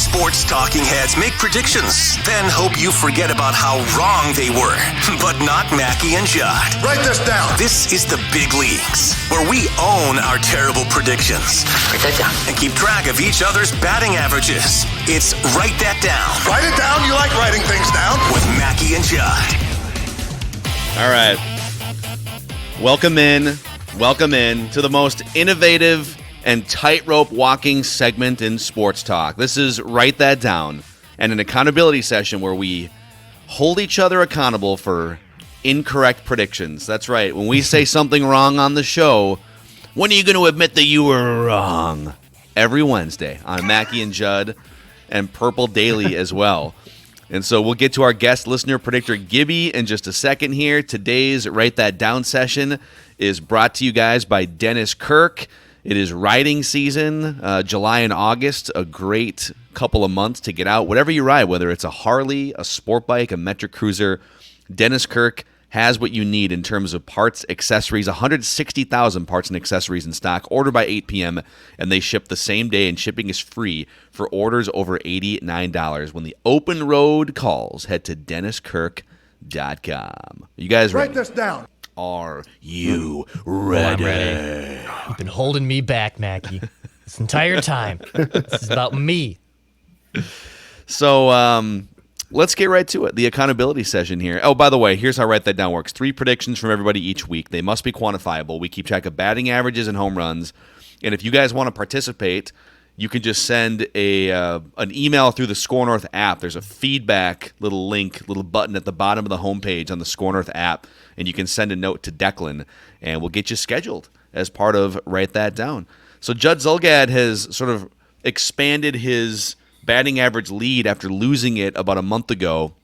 Sports talking heads make predictions, then hope you forget about how wrong they were. But not Mackie and Judd. Write this down. This is the big leagues, where we own our terrible predictions. Write that down. And keep track of each other's batting averages. It's Write That Down. Write it down. You like writing things down. With Mackie and Judd. All right. Welcome in to the most innovative and tightrope walking segment in sports talk. This is Write That Down, and an accountability session where we hold each other accountable for incorrect predictions. That's right. When we say something wrong on the show, when are you going to admit that you were wrong? Every Wednesday on Mackie and Judd and Purple Daily as well. And so we'll get to our guest listener predictor, Gibby, in just a second here. Today's Write That Down session is brought to you guys by Dennis Kirk. It is riding season, July and August, a great couple of months to get out. Whatever you ride, whether it's a Harley, a sport bike, a metric cruiser, Dennis Kirk has what you need in terms of parts, accessories, 160,000 parts and accessories in stock. Order by 8 p.m., and they ship the same day, and shipping is free for orders over $89. When the open road calls, head to DennisKirk.com. You guys ready? Write this down. Are you ready? I'm ready. You've been holding me back, Mackie, this entire time. This is about me. So, let's get right to it. The accountability session here. Oh, by the way, here's how Write That Down works. 3 predictions from everybody each week. They must be quantifiable. We keep track of batting averages and home runs. And if you guys want to participate, you can just send an email through the SKOR North app. There's a feedback little link, little button at the bottom of the homepage on the SKOR North app, and you can send a note to Declan, and we'll get you scheduled as part of Write That Down. So Judd Zulgad has sort of expanded his batting average lead after losing it about a month ago,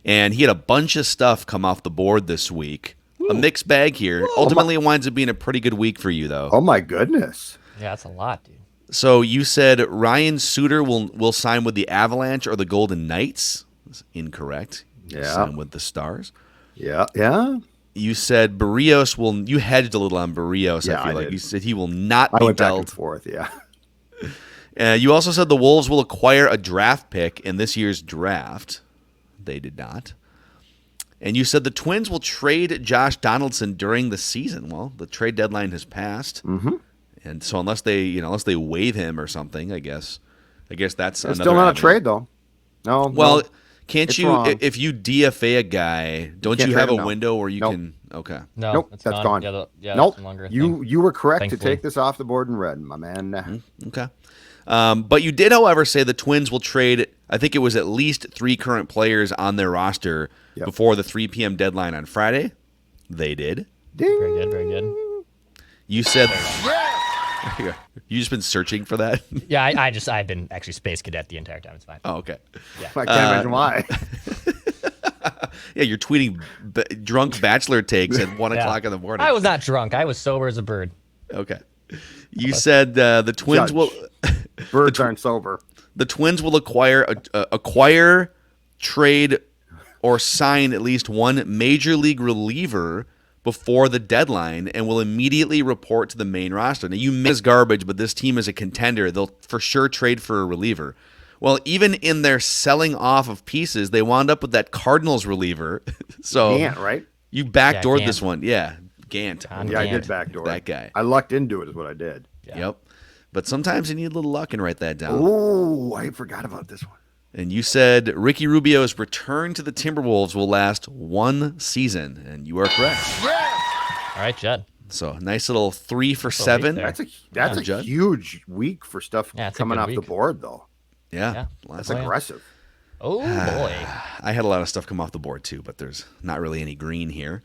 and he had a bunch of stuff come off the board this week. Ooh. A mixed bag here. Ultimately, it winds up being a pretty good week for you, though. Oh, my goodness. Yeah, that's a lot, dude. So you said Ryan Suter will sign with the Avalanche or the Golden Knights. That's incorrect. Yeah. Sign with the Stars. Yeah. You said Barrios will. You hedged a little on Barrios. Yeah, I feel I like did. you said he will not I be went back and dealt. forth, yeah. You also said the Wolves will acquire a draft pick in this year's draft. They did not. And you said the Twins will trade Josh Donaldson during the season. Well, the trade deadline has passed, and so unless they waive him or something, I guess that's It's another still not avenue. a trade, though. No. Well, can't it's you wrong. if you DFA a guy? Don't you can't have trade a him now. window where you Nope. can? Okay. No, Nope, it's that's gone. Yeah, Nope. that's no longer a You thing. were correct to Thankfully. take this off the board in red, my man. Okay. But you did, however, say the Twins will trade, I think it was at least 3 current players on their roster before the 3 p.m. deadline on Friday. They did. Ding. Very good, very good. You said you just been searching for that? Yeah, I've been actually space cadet the entire time. It's fine. Oh, okay. I can't imagine why. Yeah, you're tweeting drunk bachelor takes at 1 o'clock in the morning. I was not drunk. I was sober as a bird. Okay. You said the Twins Judge. will Birds aren't sober. the Twins will acquire, trade, or sign at least one major league reliever before the deadline and will immediately report to the main roster. Now, you miss garbage, but this team is a contender. They'll for sure trade for a reliever. Well, even in their selling off of pieces, they wound up with that Cardinals reliever. So Can't, right? you backdoored Gant. this one. Yeah, Gant. Yeah, I Gant. did backdoor. That guy. I lucked into it is what I did. Yeah. Yep. But sometimes you need a little luck and write that down. Oh, I forgot about this one. And you said Ricky Rubio's return to the Timberwolves will last 1 season, and you are correct. All right, Judd. So nice little 3 for a week 7. there. That's a Judd. huge week for stuff Yeah, it's a coming good off the week. board, though. Yeah. That's Oh, yeah. aggressive. Oh, boy. I had a lot of stuff come off the board too, but there's not really any green here.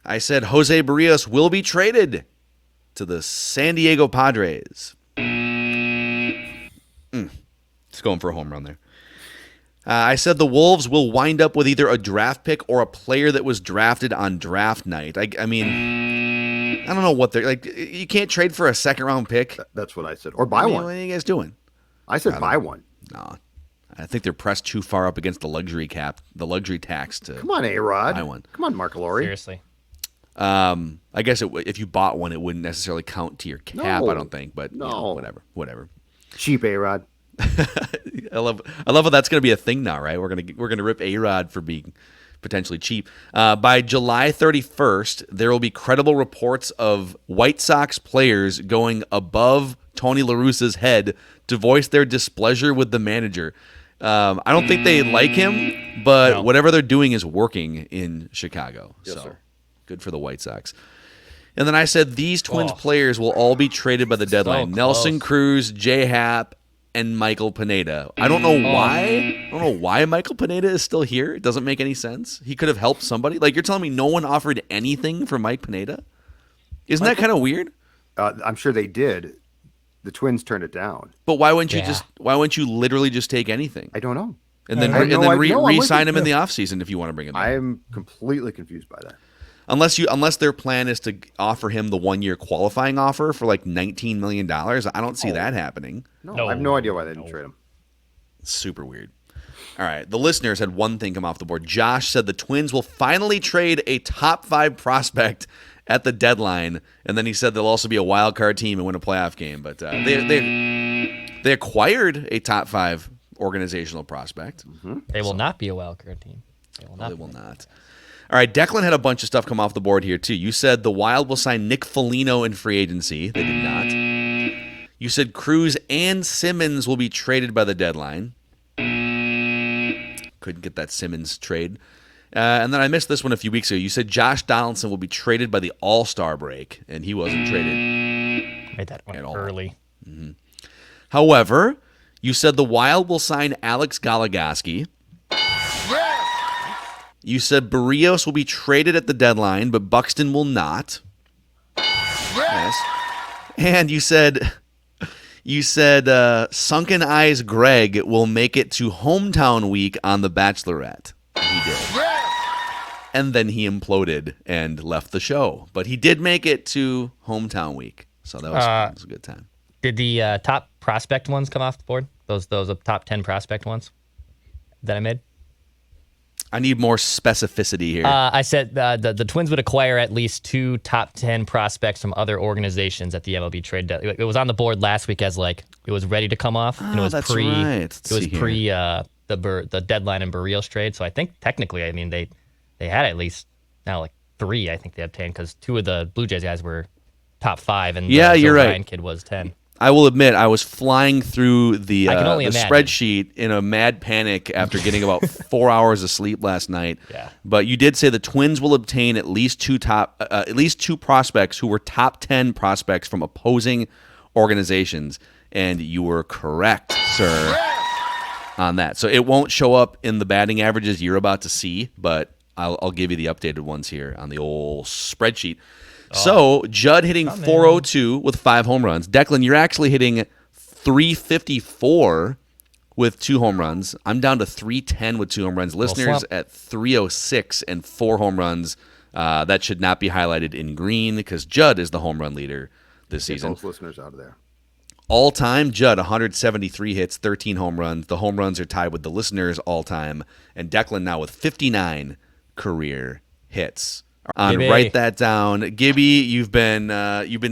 I said Jose Barrios will be traded to the San Diego Padres. Just going for a home run there. I said the Wolves will wind up with either a draft pick or a player that was drafted on draft night. I mean, I don't know what they're like. You can't trade for a second-round pick. That's what I said. Or buy I mean, one. What are you guys doing? I said buy one. No, I think they're pressed too far up against the luxury cap, the luxury tax to. Come on, A-Rod. buy one. Come on, Mark Lowry. Seriously. I guess if you bought one, it wouldn't necessarily count to your cap. No. I don't think, but you know, No. whatever. Cheap A-Rod. I love how that's going to be a thing now, right? We're gonna rip A-Rod for being potentially cheap. By July 31st, there will be credible reports of White Sox players going above Tony La Russa's head to voice their displeasure with the manager. I don't think they like him, but whatever they're doing is working in Chicago. Yes, so sir. Good for the White Sox. And then I said these Twins players will all be traded by the deadline. Nelson Cruz, J. Happ, and Michael Pineda. I don't know why. I don't know why Michael Pineda is still here. It doesn't make any sense. He could have helped somebody. Like, you're telling me no one offered anything for Mike Pineda? Isn't that kind of weird? I'm sure they did. The Twins turned it down. But why wouldn't you why wouldn't you literally just take anything? I don't know. And then re-sign him in the offseason if you want to bring him in. I am completely confused by that. Unless their plan is to offer him the 1-year qualifying offer for like $19 million. I don't see that happening. No, I have no idea why they didn't trade him. Super weird. All right, the listeners had one thing come off the board. Josh said the Twins will finally trade a top 5 prospect at the deadline, and then he said they'll also be a wild card team and win a playoff game. But they acquired a top 5 organizational prospect. Mm-hmm. They will not be a wild card team. They will not. All right, Declan had a bunch of stuff come off the board here, too. You said the Wild will sign Nick Foligno in free agency. They did not. You said Cruz and Simmons will be traded by the deadline. Couldn't get that Simmons trade. And then I missed this one a few weeks ago. You said Josh Donaldson will be traded by the All-Star break, and he wasn't traded Made that one at all. early. Mm-hmm. However, you said the Wild will sign Alex Goligoski. You said Barrios will be traded at the deadline, but Buxton will not. Yes. And you said Sunken Eyes Greg will make it to hometown week on The Bachelorette. He did. And then he imploded and left the show. But he did make it to hometown week. So that was a good time. Did the top prospect ones come off the board? Those top 10 prospect ones that I made? I need more specificity here. I said the Twins would acquire at least 2 top 10 prospects from other organizations at the MLB Trade. It was on the board last week as like it was ready to come off, and it was pre the deadline and Barrios trade. So I think technically, I mean they had at least now like 3. I think they obtained because 2 of the Blue Jays guys were top 5, and the you're right. Ryan kid was 10. I will admit, I was flying through the imagine. spreadsheet in a mad panic after getting about 4 hours of sleep last night. Yeah. But you did say the Twins will obtain at least 2 prospects who were top 10 prospects from opposing organizations, and you were correct, sir, on that. So it won't show up in the batting averages you're about to see, but I'll give you the updated ones here on the old spreadsheet. So, Judd hitting 402 with 5 home runs. Declan, you're actually hitting 354 with 2 home runs. I'm down to 310 with 2 home runs. Listeners at 306 and 4 home runs. That should not be highlighted in green because Judd is the home run leader this season. Those listeners out of there. All time, Judd, 173 hits, 13 home runs. The home runs are tied with the listeners all time. And Declan now with 59 career hits. Write that down, Gibby. You've been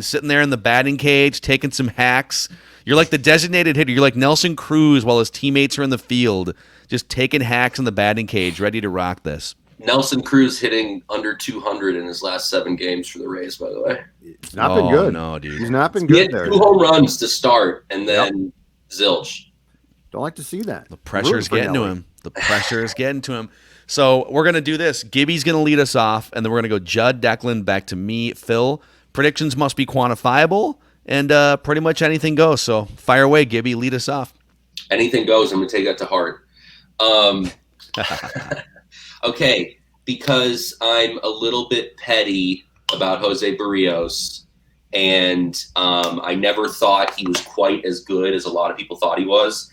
sitting there in the batting cage taking some hacks. You're like the designated hitter. You're like Nelson Cruz while his teammates are in the field, just taking hacks in the batting cage, ready to rock this. Nelson Cruz hitting under 200 in his last 7 games for the Rays. By the way, it's not been good. No, dude, he's not been he good had there. 2 home runs to start, and then zilch. Don't like to see that. The pressure's getting to him. The pressure is getting to him. So we're going to do this. Gibby's going to lead us off, and then we're going to go Judd, Declan, back to me, Phil. Predictions must be quantifiable, and pretty much anything goes. So fire away, Gibby. Lead us off. Anything goes. I'm going to take that to heart. Okay, because I'm a little bit petty about Jose Barrios, and I never thought he was quite as good as a lot of people thought he was.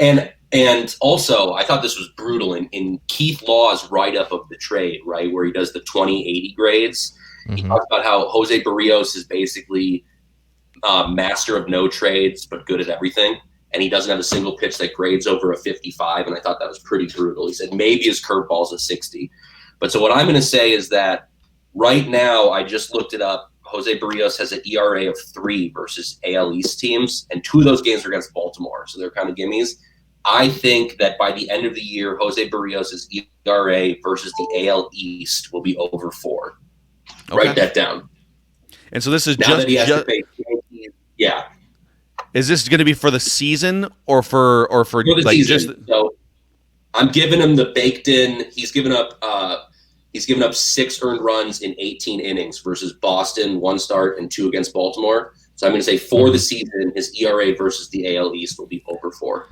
And also, I thought this was brutal in Keith Law's write-up of the trade, right, where he does the 20/80 grades. Mm-hmm. He talks about how Jose Barrios is basically master of no trades but good at everything, and he doesn't have a single pitch that grades over a 55, and I thought that was pretty brutal. He said maybe his curveball's a 60. But so what I'm going to say is that right now, I just looked it up, Jose Barrios has an ERA of 3 versus AL East teams, and 2 of those games are against Baltimore, so they're kind of gimmies. I think that by the end of the year, Jose Barrios' ERA versus the AL East will be over 4. Okay. Write that down. And so this is now that he has to face Yankees. Yeah. Is this going to be for the season or for the like season? Just? So I'm giving him the baked in. He's given up 6 earned runs in 18 innings versus Boston, 1 start and 2 against Baltimore. So I'm going to say for the season, his ERA versus the AL East will be over 4.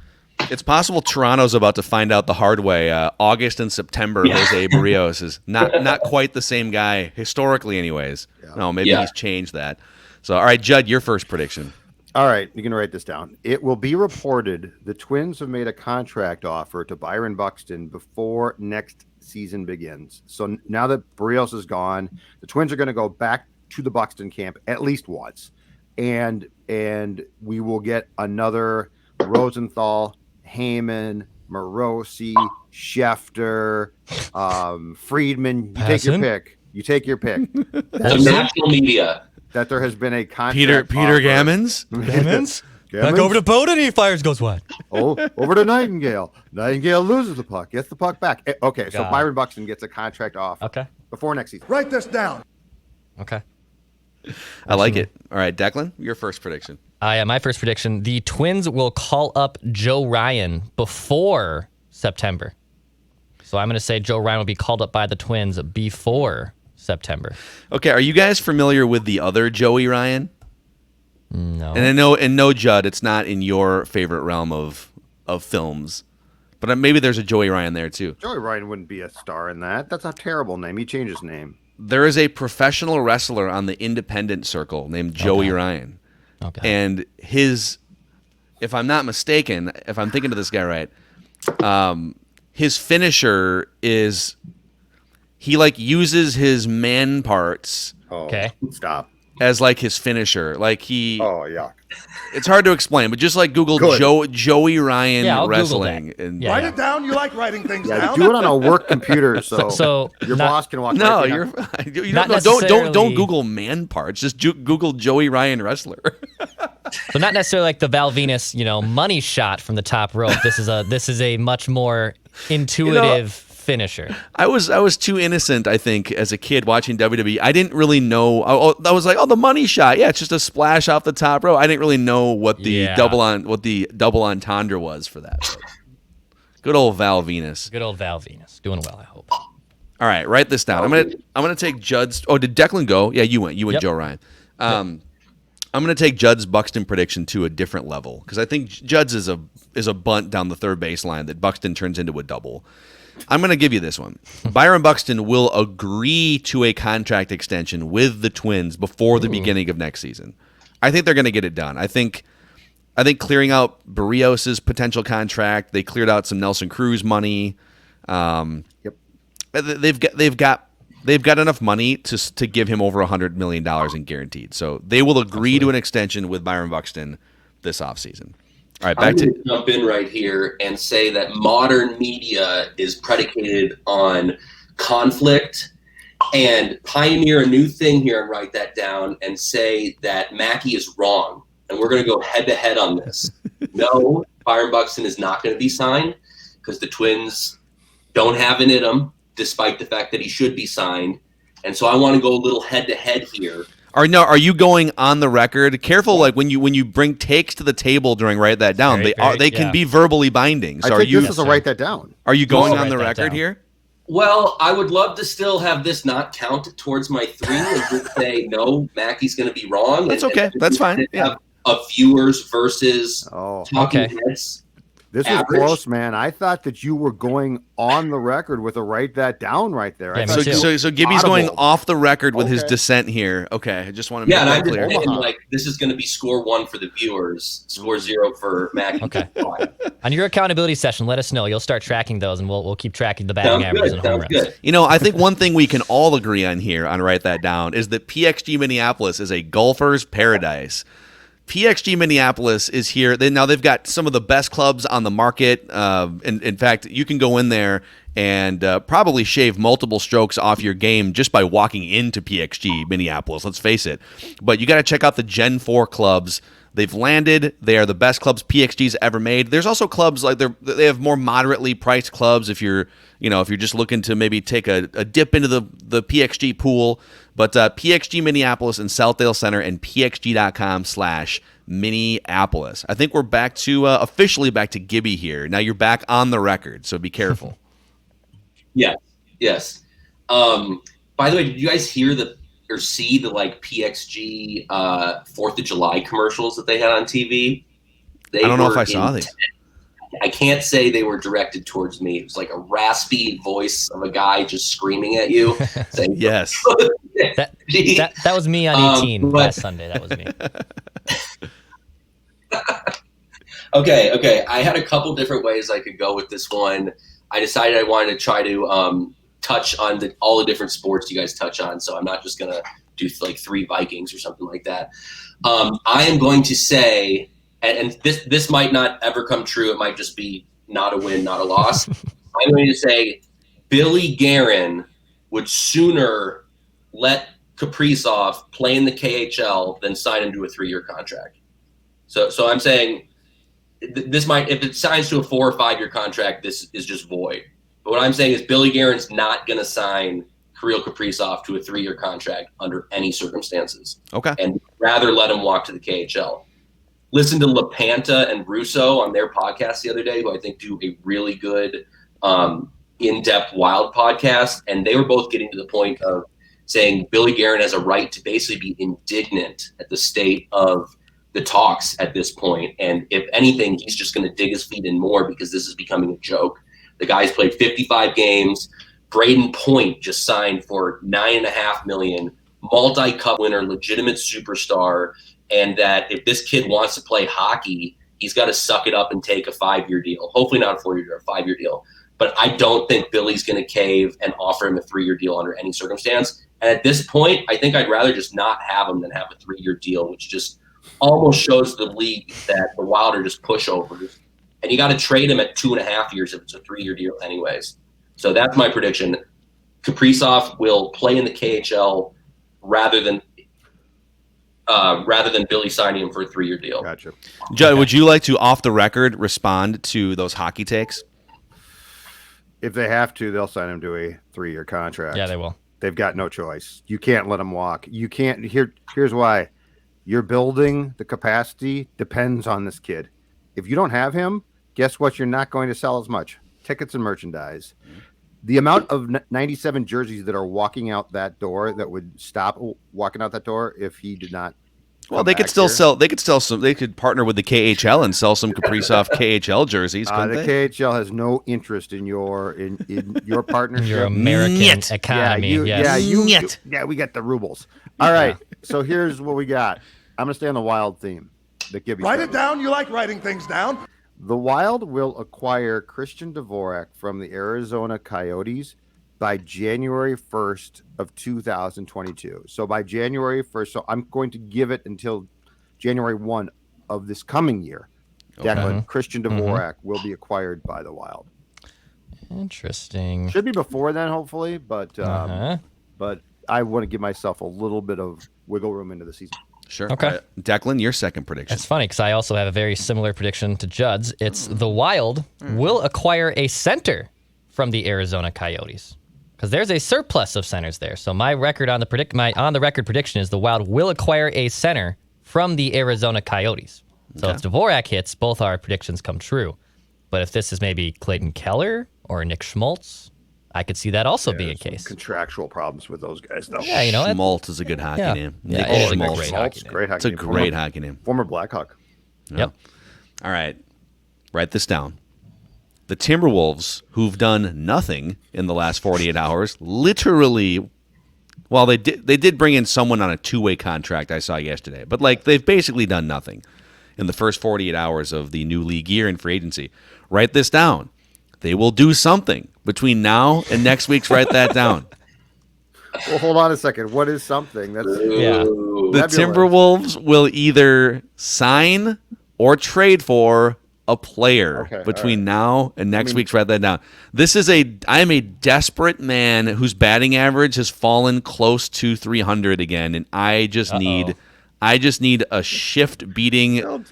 It's possible Toronto's about to find out the hard way. August and September, Jose Barrios is not quite the same guy historically, anyways. Yeah. No, maybe he's changed that. So, all right, Judd, your first prediction. All right, you can write this down. It will be reported the Twins have made a contract offer to Byron Buxton before next season begins. So now that Barrios is gone, the Twins are going to go back to the Buxton camp at least once, and we will get another Rosenthal, Heyman, Morosi, Schefter, Friedman. You take your pick. The national media. That there has been a contract. Peter Gammons? Back over to Bowden, he fires, goes wide. Over to Nightingale. Nightingale loses the puck, gets the puck back. Okay, so Byron Buxton gets a contract off before next season. Write this down. Okay. I like it. All right, Declan, your first prediction. My first prediction, the Twins will call up Joe Ryan before September. So I'm going to say Joe Ryan will be called up by the Twins before September. Okay, are you guys familiar with the other Joey Ryan? No. And no, Judd, it's not in your favorite realm of films. But maybe there's a Joey Ryan there, too. Joey Ryan wouldn't be a star in that. That's a terrible name. He changed his name. There is a professional wrestler on the independent circle named Joey Ryan. Okay. And his, if I'm not mistaken, if I'm thinking of this guy right, his finisher is he like uses his man parts. Stop. As like his finisher, like he. Oh yeah. It's hard to explain, but just like Google Joey Ryan wrestling and write it down. You like writing things down. Do it on a work computer so your boss can watch. No, you're fine. Don't Google man parts. Just Google Joey Ryan wrestler. So not necessarily like the Val Venus, money shot from the top rope. This is a much more intuitive finisher. I was too innocent, I think, as a kid watching WWE. I didn't really know. I was like, the money shot. Yeah, it's just a splash off the top rope. I didn't really know what the double entendre was for that. Good old Val Venus. Good old Val Venus. Doing well, I hope. All right, write this down. I'm gonna take Judd's. Oh, did Declan go? Yeah, you went. You went Joe Ryan. I'm going to take Judd's Buxton prediction to a different level because I think Judd's is a bunt down the third baseline that Buxton turns into a double. I'm going to give you this one. Byron Buxton will agree to a contract extension with the Twins before the beginning of next season. I think they're going to get it done. I think clearing out Barrios' potential contract, they cleared out some Nelson Cruz money. They've got enough money to give him over $100 million in guaranteed. So they will agree to an extension with Byron Buxton this offseason. All right, I'm going to jump in right here and say that modern media is predicated on conflict and pioneer a new thing here and write that down and say that Mackey is wrong. And we're going to go head-to-head on this. No, Byron Buxton is not going to be signed because the Twins don't have it in them, despite the fact that he should be signed. And so I want to go a little head-to-head here. Are you going on the record? Careful, like when you bring takes to the table during write that down, they can be verbally binding. So this is a write that down. Are you going on the record here? Well, I would love to still have this not count towards my 3 and just say no, Mackey's going to be wrong. That's okay. That's fine. Have viewers versus talking heads. This is close, man. I thought that you were going on the record with a write that down right there. Yeah, so Gibby's going off the record with his dissent here. Okay, I just want to make that clear. And this is going to be score 1 for the viewers, score 0 for Mackey. Okay. On your accountability session, let us know. You'll start tracking those, and we'll keep tracking the batting averages and home runs. I think one thing we can all agree on here on write that down is that PXG Minneapolis is a golfer's paradise. PXG Minneapolis is here. They've got some of the best clubs on the market. In fact, you can go in there and probably shave multiple strokes off your game just by walking into PXG Minneapolis. Let's face it. But you got to check out the Gen 4 clubs. They've landed. They are the best clubs PXG's ever made. There's also clubs like they have more moderately priced clubs if you're just looking to maybe take a dip into the PXG pool. But PXG Minneapolis and Southdale Center and PXG.com/Minneapolis. I think we're back to officially back to Gibby here. Now you're back on the record, so be careful. Yes. By the way, did you guys hear or see the PXG 4th of July commercials that they had on TV? I don't know if I saw these. I can't say they were directed towards me. It was like a raspy voice of a guy just screaming at you. Saying, yes. that was me on 18 last Sunday. That was me. Okay. I had a couple different ways I could go with this one. I decided I wanted to try to touch on all the different sports you guys touch on. So I'm not just going to do 3 Vikings or something like that. I am going to say, and this might not ever come true. It might just be not a win, not a loss. I'm going to say Billy Guerin would sooner let Kaprizov play in the KHL than sign him to a 3-year contract. So I'm saying this might, if it signs to a 4 or 5 year contract, this is just void. But what I'm saying is Billy Guerin's not going to sign Kirill Kaprizov to a 3-year contract under any circumstances. Okay. And rather let him walk to the KHL. Listen to LaPanta and Russo on their podcast the other day, who I think do a really good in-depth Wild podcast. And they were both getting to the point of saying Billy Guerin has a right to basically be indignant at the state of the talks at this point. And if anything, he's just going to dig his feet in more because this is becoming a joke. The guy's played 55 games. Braden Point just signed for $9.5 million, multi-cup winner, legitimate superstar. And that if this kid wants to play hockey, he's got to suck it up and take a 5-year deal. Hopefully not a 4-year deal, a 5-year deal. But I don't think Billy's going to cave and offer him a 3-year deal under any circumstance. And at this point, I think I'd rather just not have him than have a 3-year deal, which just almost shows the league that the Wild are just pushovers. And you got to trade him at 2.5 years if it's a 3-year deal anyways. So that's my prediction. Kaprizov will play in the KHL rather than Billy signing him for a 3-year deal. Gotcha. Judd, would you like to, off the record, respond to those hockey takes? If they have to, they'll sign him to a 3-year contract. Yeah, they will. They've got no choice. You can't let him walk. You can't. Here's why. Your building, the capacity depends on this kid. If you don't have him, guess what? You're not going to sell as much tickets and merchandise. The amount of 97 jerseys that are walking out that door that would stop walking out that door if he did not. Well, they could still sell. They could sell some. They could partner with the KHL and sell some Kaprizov KHL jerseys. The KHL has no interest in your partnership. Your American economy. Yeah, we got the rubles. All right. So here's what we got. I'm gonna stay on the Wild theme. Write it down. You like writing things down. The Wild will acquire Christian Dvorak from the Arizona Coyotes by January 1st of 2022. So by January 1st, so I'm going to give it until January 1 of this coming year. Okay. Declan, Christian Dvorak will be acquired by the Wild. Interesting. Should be before then, hopefully, but I want to give myself a little bit of wiggle room into the season. Sure. Okay. Declan, your second prediction. It's funny because I also have a very similar prediction to Judd's. It's the Wild will acquire a center from the Arizona Coyotes because there's a surplus of centers there. So my record on the on the record prediction is the Wild will acquire a center from the Arizona Coyotes. So if Dvorak hits, both our predictions come true. But if this is maybe Clayton Keller or Nick Schmaltz, I could see that also being a case. Contractual problems with those guys, though. Yeah, Schmaltz is a good hockey name. Yeah, Nick Schmaltz. Great hockey name. It's a great hockey name. Former Blackhawk. Yep. All right. Write this down. The Timberwolves, who've done nothing in the last 48 hours, literally, well, they did bring in someone on a 2-way contract I saw yesterday, but they've basically done nothing in the first 48 hours of the new league year in free agency. Write this down. They will do something between now and next week's. Write that down. Well, hold on a second. What is something? That's The Timberwolves will either sign or trade for a player between now and next week's. Write that down. I am a desperate man whose batting average has fallen close to 300 again, and I just need a shift beating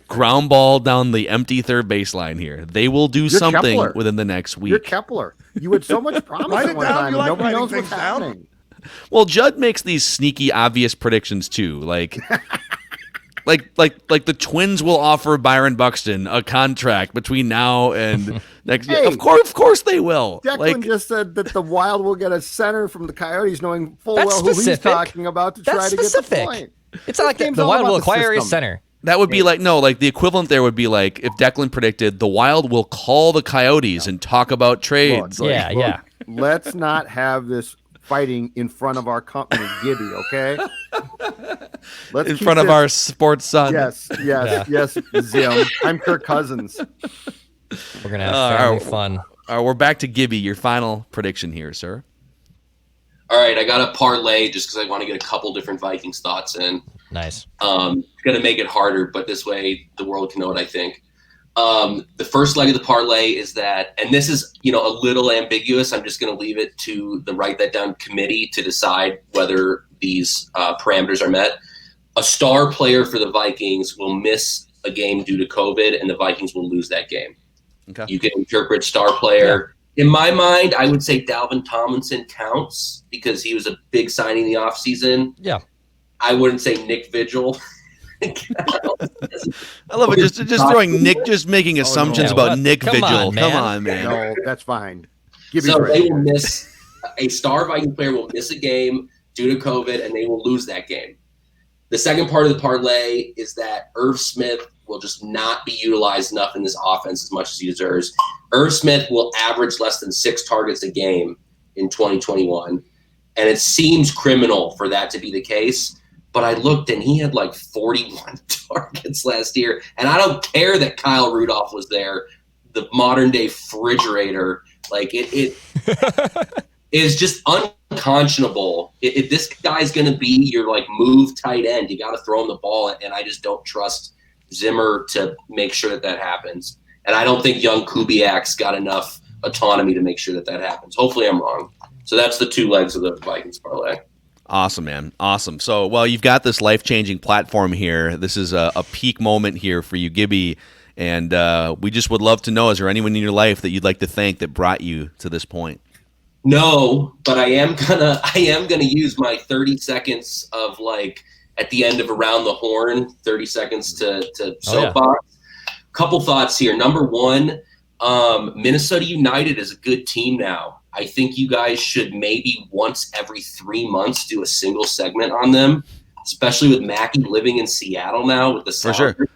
ground ball down the empty third baseline here. They will do something Kepler. within the next week. You're Kepler. You had so much promise Write at it one down. time. You like Nobody writing knows what's things down? happening. Well, Judd makes these sneaky, obvious predictions too, like the Twins will offer Byron Buxton a contract between now and next year. Of course they will. Declan just said that the Wild will get a center from the Coyotes, knowing full well who he's talking about to try to get the point. It's not like the Wild will acquire a center. That would be the equivalent there would be like if Declan predicted the Wild will call the Coyotes and talk about trades. Look, let's not have this fighting in front of our company, Gibby, okay? Let's in front of our sports son. Yes, Zim. I'm Kirk Cousins. We're going to have family fun. All right, we're back to Gibby. Your final prediction here, sir. All right, I got a parlay just because I want to get a couple different Vikings thoughts in. Nice. Going to make it harder, but this way the world can know what I think. The first leg of the parlay is that, and this is, a little ambiguous. I'm just going to leave it to the Write That Down committee to decide whether these parameters are met. A star player for the Vikings will miss a game due to COVID, and the Vikings will lose that game. Okay. You can interpret star player. Yeah. In my mind, I would say Dalvin Tomlinson counts because he was a big signing in the offseason. Yeah. I wouldn't say Nick Vigil. I love it. Just throwing Nick, just making assumptions about Nick Vigil. Come on, man. No, that's fine. So they will miss a star Viking player will miss a game due to COVID, and they will lose that game. The second part of the parlay is that Irv Smith will just not be utilized enough in this offense as much as he deserves. Irv Smith will average less than 6 targets a game in 2021, and it seems criminal for that to be the case. But I looked, and he had like 41 targets last year. And I don't care that Kyle Rudolph was there, the modern-day refrigerator. Like, it is just unconscionable. If this guy's going to be your, move tight end, you got to throw him the ball. And I just don't trust Zimmer to make sure that happens. And I don't think young Kubiak's got enough autonomy to make sure that happens. Hopefully I'm wrong. So that's the 2 legs of the Vikings parlay. Awesome, man. Awesome. So, you've got this life-changing platform here. This is a peak moment here for you, Gibby. And we just would love to know, is there anyone in your life that you'd like to thank that brought you to this point? No, but I am gonna use my 30 seconds of at the end of Around the Horn, 30 seconds to soapbox. Couple thoughts here. Number one, Minnesota United is a good team now. I think you guys should maybe once every 3 months do a single segment on them, especially with Mackey living in Seattle now with the Sounders. For sure.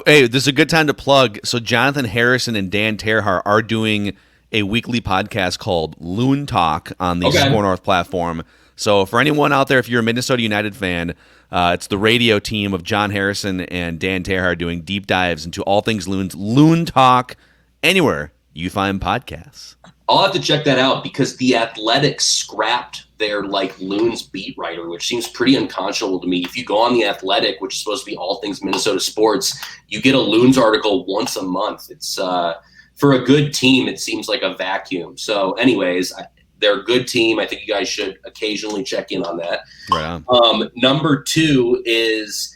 Hey, this is a good time to plug. So Jonathan Harrison and Dan Terhar are doing a weekly podcast called Loon Talk on the SKOR North platform. So for anyone out there, if you're a Minnesota United fan, it's the radio team of John Harrison and Dan Terhar doing deep dives into all things Loons. Loon Talk, anywhere you find podcasts. I'll have to check that out because The Athletic scrapped their Loons beat writer, which seems pretty unconscionable to me. If you go on The Athletic, which is supposed to be all things Minnesota sports, you get a Loons article once a month. It's for a good team, it seems like a vacuum. So anyways, they're a good team. I think you guys should occasionally check in on that. Right on. Number 2 is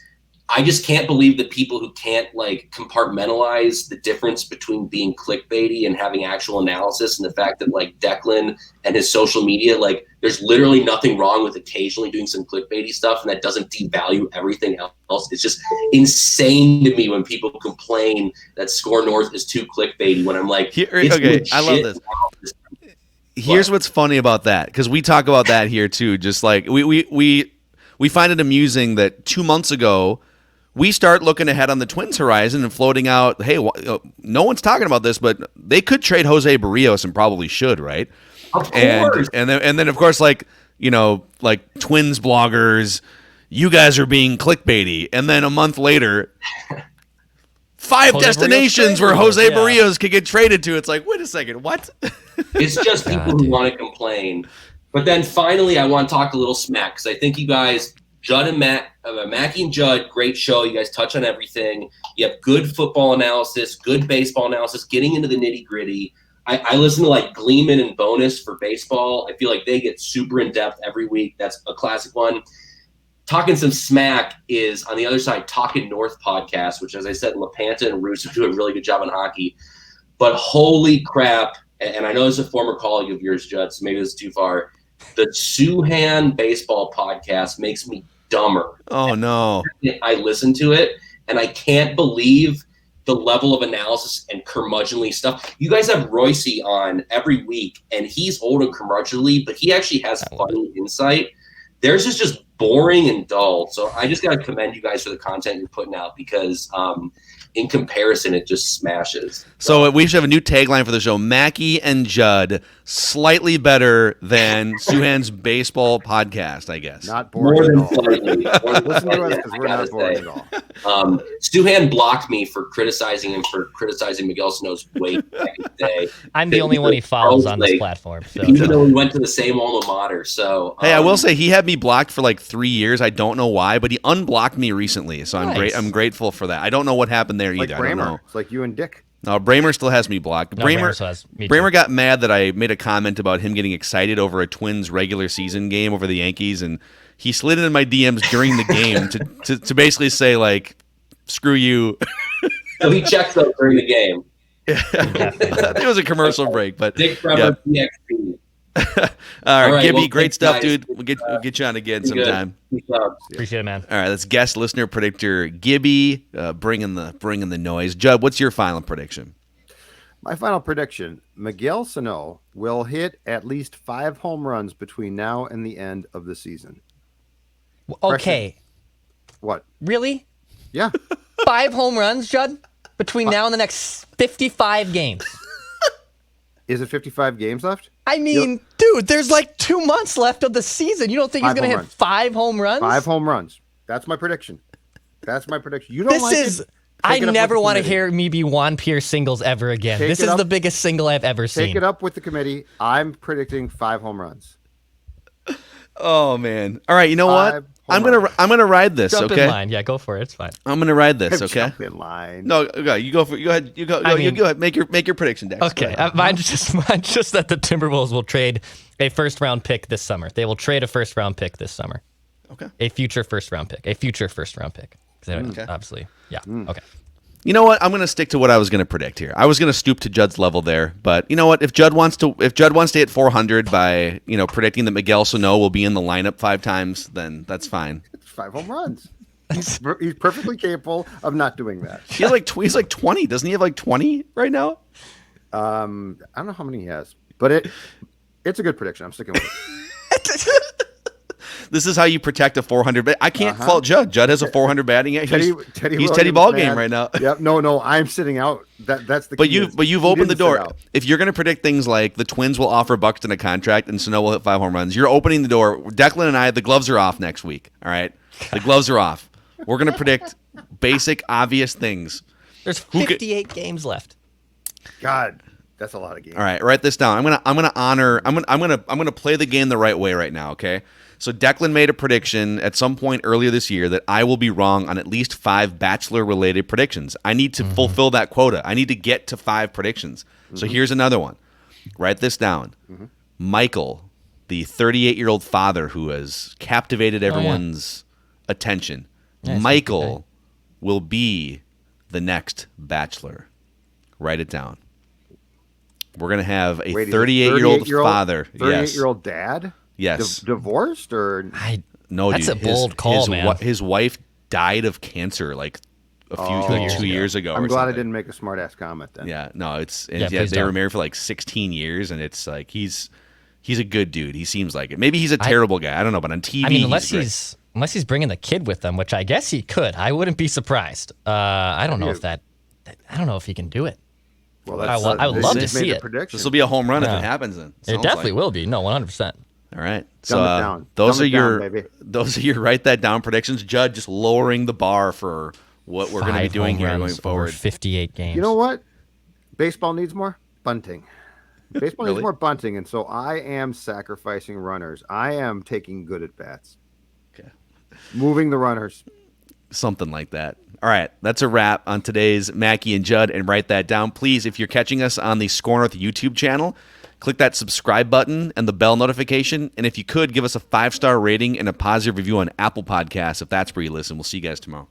I just can't believe the people who can't compartmentalize the difference between being clickbaity and having actual analysis, and the fact that Declan and his social media, there's literally nothing wrong with occasionally doing some clickbaity stuff, and that doesn't devalue everything else. It's just insane to me when people complain that SKOR North is too clickbaity when I'm like, I love this. Here's what's funny about that, because we talk about that here too. Just we find it amusing that 2 months ago, we start looking ahead on the Twins horizon and floating out, hey, no one's talking about this, but they could trade Jose Barrios and probably should, right? Of course. And then of course, Twins bloggers, you guys are being clickbaity. And then a month later, 5 Jose destinations where Jose Barrios could get traded to. It's like, wait a second, what? It's just people who want to complain. But then finally, I want to talk a little smack because I think you guys, Judd and Mackie and Judd, great show. You guys touch on everything. You have good football analysis, good baseball analysis, getting into the nitty gritty. I listen to like Gleeman and Bonus for baseball. I feel like they get super in depth every week. That's a classic one. Talking some smack is on the other side, Talking North podcast, which, as I said, LaPanta and Russo do a really good job on hockey. But holy crap, and I know this is a former colleague of yours, Judd, so maybe this is too far. The Suhan baseball podcast makes me dumber. Oh, no. I listen to it, and I can't believe the level of analysis and curmudgeonly stuff. You guys have Royce on every week, and he's old and curmudgeonly, but he actually has funny insight. Theirs is just boring and dull. So I just got to commend you guys for the content you're putting out because in comparison, it just smashes. So we should have a new tagline for the show. Mackie and Judd, slightly better than Suhan's baseball podcast, I guess. Not boring More at than all. slightly. Listen to us because we're not boring at all. Suhan blocked me for criticizing him for criticizing Miguel Sano's weight back in the day. I'm the only one he follows on this platform. So. Even though we went to the same alma mater. So hey, I will say he had me blocked for like 3 years. I don't know why, but he unblocked me recently, so Nice. I'm grateful for that. I don't know what happened there Like either. I don't know. Bramer. It's like you and Dick. No, Bramer still has me blocked. No, Bramer still has me too. Bramer got mad that I made a comment about him getting excited over a Twins regular season game over the Yankees, and he slid into my DMs during the game to basically say, like, screw you. So he checked those during the game. I think it was a commercial break, but Dick Trevor, PXP. All right, Gibby, well, great thanks, stuff, guys. dude. We'll get you on again sometime. Peace out. Appreciate it, man. All right, let's guest listener predictor Gibby, bringing the noise. Judd, what's your final prediction? My final prediction, Miguel Sano will hit at least 5 home runs between now and the end of the season. Okay. What? Really? Yeah. 5 home runs, Judd, between now and the next 55 games. Is it 55 games left? I mean, dude, there's like 2 months left of the season. You don't think he's 5 going to home hit runs. 5 home runs? 5 home runs. That's my prediction. You don't This like is... it? I Take it up never with the want to committee. hear me be Juan Pierre singles ever again. Take This it is up- the biggest single I've ever seen. Take it up with the committee. I'm predicting 5 home runs. Oh man! All right, you know what? 5 home runs. I'm gonna ride this. Jump okay, in line. Yeah, go for it. It's fine. I'm gonna ride this. Okay. Jump in line. No, okay, you go for. Go ahead. You go. I you mean- go ahead. Make your prediction, Dex. Okay, Go ahead. mine's just that the Timberwolves will trade a first-round pick this summer. They will trade a first-round pick this summer. Okay. A future first-round pick. Okay. Obviously. Yeah. Okay. You know what? I'm going to stick to what I was going to predict here. I was going to stoop to Judd's level there, but you know what? If Judd wants to hit 400 by predicting that Miguel Sano will be in the lineup 5 times, then that's fine. It's 5 home runs. He's perfectly capable of not doing that. He's like 20, doesn't he have like 20 right now? I don't know how many he has, but it's a good prediction. I'm sticking with it. This is how you protect a 400. I can't fault Judd. Judd has a 400 batting. He's Teddy Williams, ball man. game right now. Yep. No. I'm sitting out. That's the. But key you've he opened the didn't sit door. out. If you're going to predict things like the Twins will offer Buxton a contract and Sano will hit 5 home runs, you're opening the door. Declan and I, the gloves are off next week. All right, the gloves are off. We're going to predict basic, obvious things. There's 58 games left. God, that's a lot of games. All right, write this down. I'm gonna play the game the right way right now. Okay. So Declan made a prediction at some point earlier this year that I will be wrong on at least 5 Bachelor-related predictions. I need to fulfill that quota. I need to get to 5 predictions. So here's another one. Write this down. Michael, the 38-year-old father who has captivated everyone's attention. Nice. Michael will be the next Bachelor. Write it down. We're going to have a 38-year-old father. 38-year-old dad? Yes. Divorced or? No, That's dude. a bold call, man. His wife died of cancer like two years ago. I'm or glad I something. didn't make a smart ass comment then. Yeah, no, please they were don't. married for like 16 years, and it's like he's a good dude. He seems like it. Maybe he's a terrible guy. I don't know, but on TV, I mean, unless he's he's bringing the kid with them, which I guess he could. I wouldn't be surprised. I don't know if he can do it. Well, I would love to see it. this will be a home run if Yeah. it happens. Then It definitely will be. No, 100%. All right, Dumb it down. those Dumb are it your down, baby. those are your write that down predictions. Judd just lowering the bar for what we're going to be 5 doing home here runs going over forward. 58 games. You know what? Baseball needs more bunting. Baseball Really? needs more bunting, and so I am sacrificing runners. I am taking good at bats. Okay. Moving the runners. Something like that. All right, that's a wrap on today's Mackie and Judd, and write that down. Please, if you're catching us on the SKOR North YouTube channel, click that subscribe button and the bell notification, and if you could, give us a 5-star rating and a positive review on Apple Podcasts if that's where you listen. We'll see you guys tomorrow.